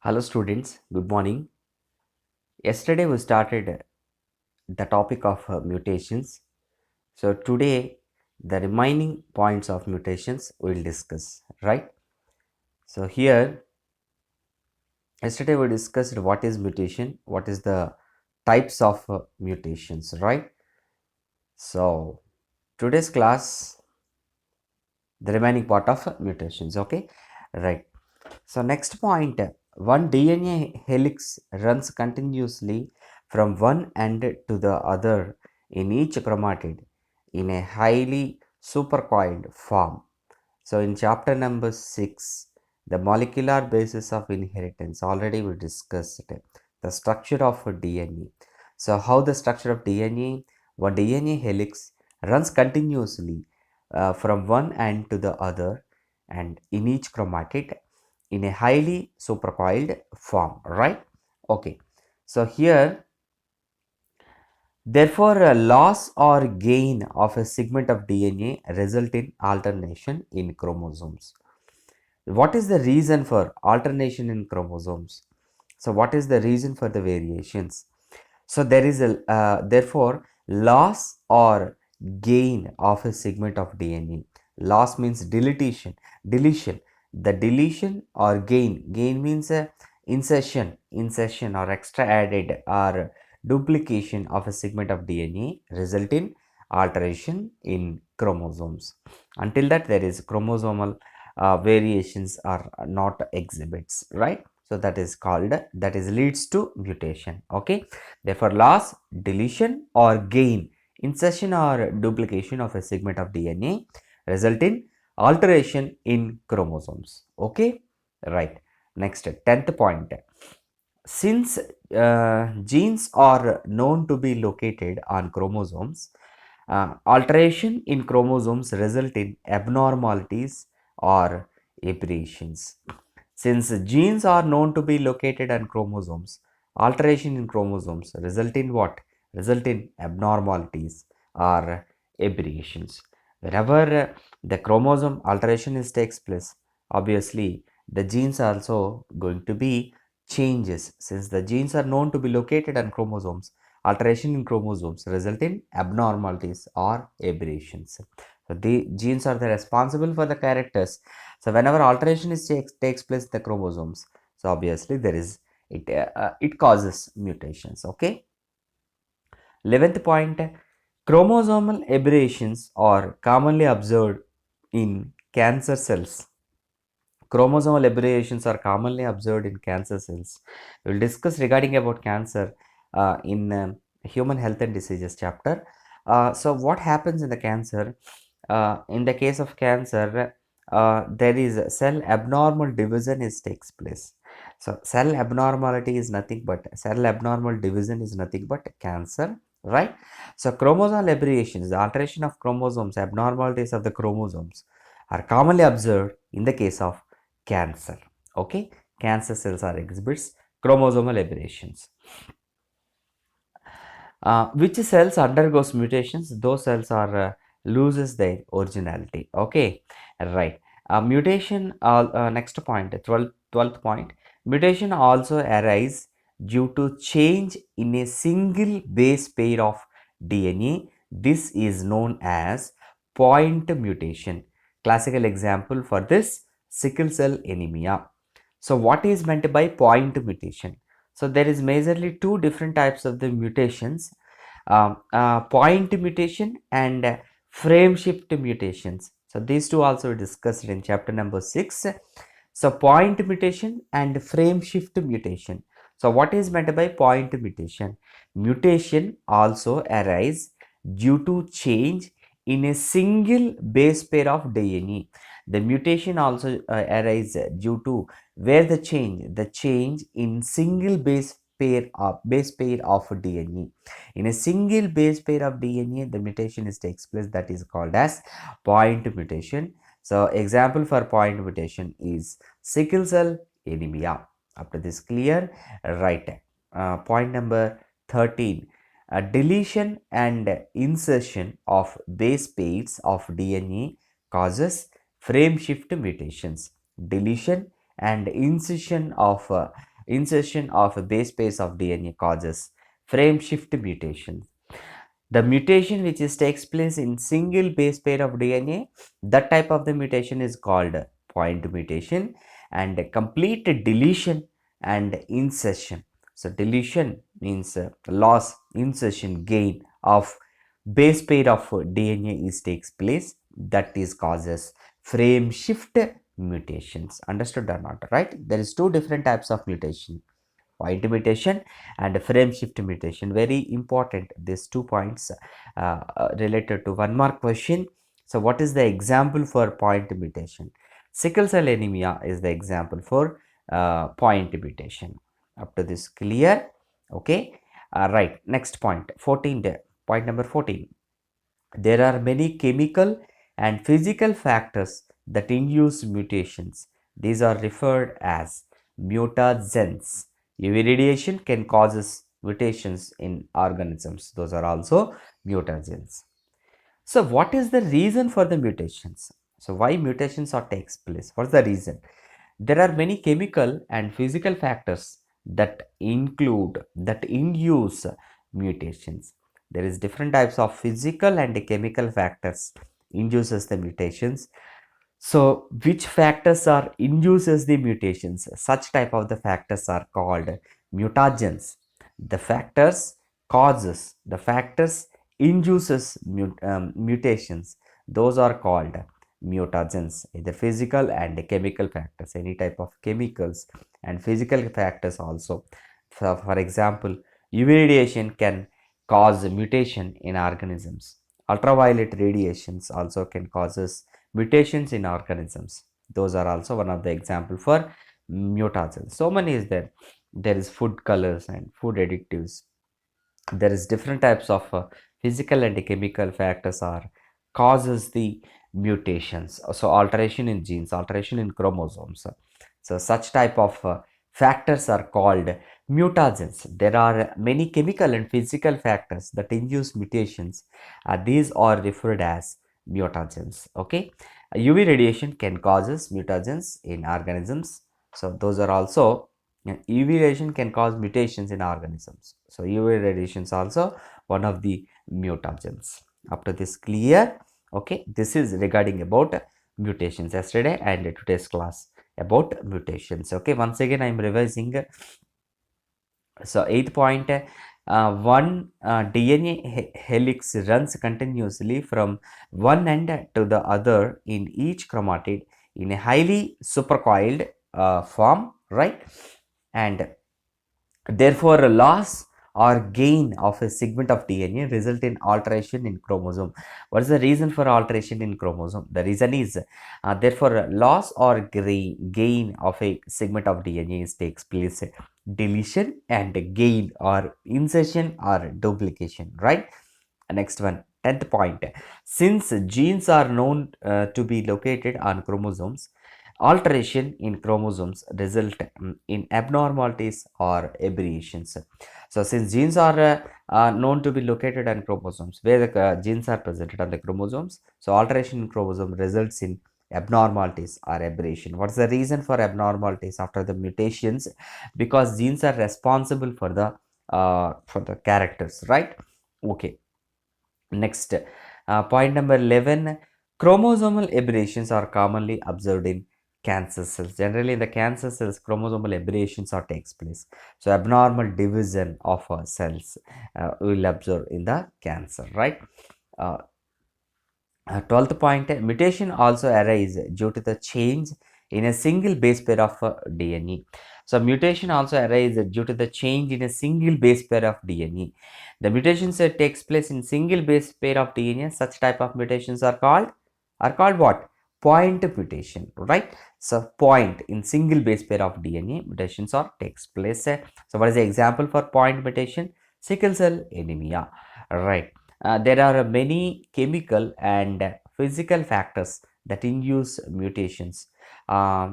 Hello students, good morning. Yesterday we started the topic of mutations. So today the remaining points of mutations we will discuss, right? So here yesterday we discussed what is mutation, what is the types of mutations, right? So today's class the remaining part of mutations, okay? Right. So next point, one DNA helix runs continuously from one end to the other in each chromatid in a highly supercoiled form. So in chapter number 6, the molecular basis of inheritance, already we discussed the structure of DNA. So how the structure of DNA, one DNA helix runs continuously from one end to the other and in each chromatid in a highly supercoiled form, right? Okay. So here, therefore, a loss or gain of a segment of DNA result in alternation in chromosomes. What is the reason for alternation in chromosomes? So what is the reason for the variations? So there is a therefore loss or gain of a segment of DNA. Loss means deletion. The deletion or gain means a insertion or extra added or duplication of a segment of DNA result in alteration in chromosomes. Until that there is chromosomal variations are not exhibits, right? So that is called, that is leads to mutation, okay? Therefore, loss, deletion or gain, insertion or duplication of a segment of DNA result in alteration in chromosomes. Okay, right. Next, 10th point. Since genes are known to be located on chromosomes, alteration in chromosomes result in abnormalities or aberrations. Since genes are known to be located on chromosomes, alteration in chromosomes result in what? Result in abnormalities or aberrations. Wherever the chromosome alteration is takes place, obviously the genes are also going to be changes. Since the genes are known to be located on chromosomes, alteration in chromosomes result in abnormalities or aberrations. So the genes are the responsible for the characters. So whenever alteration is takes place in the chromosomes, so obviously there is it causes mutations. Okay. 11th point, chromosomal aberrations are commonly observed in cancer cells. Chromosomal aberrations are commonly observed in cancer cells. We will discuss regarding about cancer in human health and diseases chapter. So what happens in the cancer? In the case of cancer, there is cell abnormal division is takes place. So cell abnormality is nothing but cell abnormal division is nothing but cancer, right? So chromosomal aberrations, the alteration of chromosomes, abnormalities of the chromosomes are commonly observed in the case of cancer. Okay, cancer cells are exhibits chromosomal aberrations. Which cells undergoes mutations? Those cells are loses their originality. Okay, right. Mutation. Next point, 12th point. Mutation also arise due to change in a single base pair of DNA. This is known as point mutation. Classical example for this, sickle cell anemia. So what is meant by point mutation? So there is majorly two different types of the mutations, point mutation and frame shift mutations. So these two also discussed in chapter number 6. So point mutation and frame shift mutation. So what is meant by point mutation? Mutation also arise due to change in a single base pair of DNA. The mutation also arise due to where the change in single base pair of DNA. In a single base pair of DNA, the mutation is takes place, that is called as point mutation. So example for point mutation is sickle cell anemia. After this clear, right. Point number 13. Deletion and insertion of base pairs of DNA causes frame shift mutations. Deletion and insertion of insertion of a base pairs of DNA causes frame shift mutation. The mutation which takes place in single base pair of DNA, that type of the mutation is called point mutation, and complete deletion and insertion. So deletion means loss, insertion, gain of base pair of DNA is takes place, that is causes frame shift mutations. Understood or not? Right? There is two different types of mutation, point mutation and frame shift mutation. Very important, these 2 points related to 1 mark question. So what is the example for point mutation? Sickle cell anemia is the example for point mutation. Up to this clear? Okay. Right, next point, 14, point number 14. There are many chemical and physical factors that induce mutations. These are referred as mutagens. UV radiation can cause mutations in organisms. Those are also mutagens. So what is the reason for the mutations? So why mutations are takes place? What's the reason? There are many chemical and physical factors that induce mutations. There is different types of physical and chemical factors induces the mutations. So which factors are induces the mutations? Such type of the factors are called mutagens. The factors causes, the factors induces mutations. Those are called mutagens, either physical and chemical factors, any type of chemicals and physical factors also. For example, UV radiation can cause mutation in organisms. Ultraviolet radiations also can causes mutations in organisms. Those are also one of the example for mutagens. So many is there. There is food colors and food additives. There is different types of physical and chemical factors are causes the mutations. So alteration in genes, alteration in chromosomes. So such type of factors are called mutagens. There are many chemical and physical factors that induce mutations. These are referred as mutagens. Okay, UV radiation can causes mutagens in organisms. So those are also, UV radiation can cause mutations in organisms. So UV radiation is also one of the mutagens. Up to this clear? Okay, this is regarding about mutations yesterday and today's class about mutations. Okay, once again I am revising. So 8th point, one DNA helix runs continuously from one end to the other in each chromatid in a highly supercoiled form, right? And therefore, a loss or gain of a segment of DNA result in alteration in chromosome. What is the reason for alteration in chromosome? The reason is, therefore, loss or gain of a segment of DNA takes place. Deletion and gain or insertion or duplication, right? Next one, 10th point. Since genes are known to be located on chromosomes, alteration in chromosomes result in abnormalities or aberrations. So since genes are known to be located on chromosomes, where the genes are presented on the chromosomes, so alteration in chromosome results in abnormalities or aberration. What's the reason for abnormalities after the mutations? Because genes are responsible for the characters, right? Okay. Next, point number 11, chromosomal aberrations are commonly observed in cancer cells. Generally, in the cancer cells, chromosomal aberrations are takes place. So, abnormal division of cells will observe in the cancer, right? 12th point, mutation also arise due to the change in a single base pair of DNA. So, mutation also arises due to the change in a single base pair of DNA. The mutations that takes place in single base pair of DNA, such type of mutations are called what? Point mutation, right? So, point in single base pair of DNA mutations are takes place. So, what is the example for point mutation? Sickle cell anemia, right? There are many chemical and physical factors that induce mutations.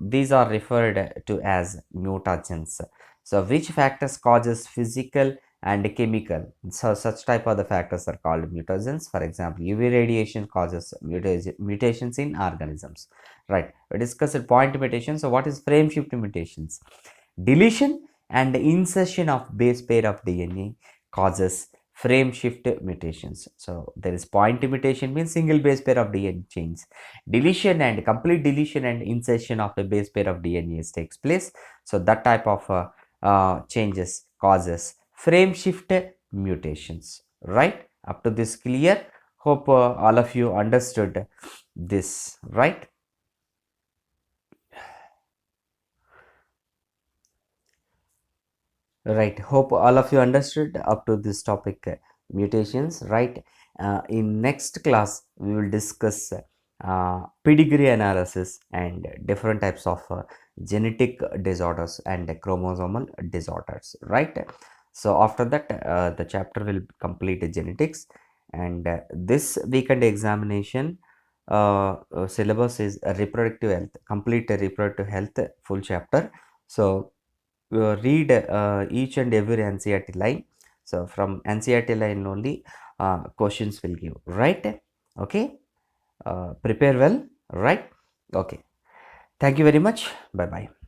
These are referred to as mutagens. So, which factors causes physical and chemical? So, such type of the factors are called mutagens. For example, UV radiation causes mutations in organisms. Right. We discussed point mutation. So, what is frame shift mutations? Deletion and insertion of base pair of DNA causes frame shift mutations. So there is point mutation means single base pair of DNA change. Deletion and complete deletion and insertion of a base pair of DNA takes place. So that type of changes causes frame shift mutations. Right? Up to this clear? Hope all of you understood this, right? Right. Hope all of you understood up to this topic, mutations, right? In next class, we will discuss pedigree analysis and different types of genetic disorders and chromosomal disorders, right? So after that, the chapter will complete genetics, and this weekend examination syllabus is reproductive health, complete reproductive health full chapter. So read each and every NCERT line. So from NCERT line only questions will give, right? Okay. Prepare well, right? Okay. Thank you very much. Bye bye.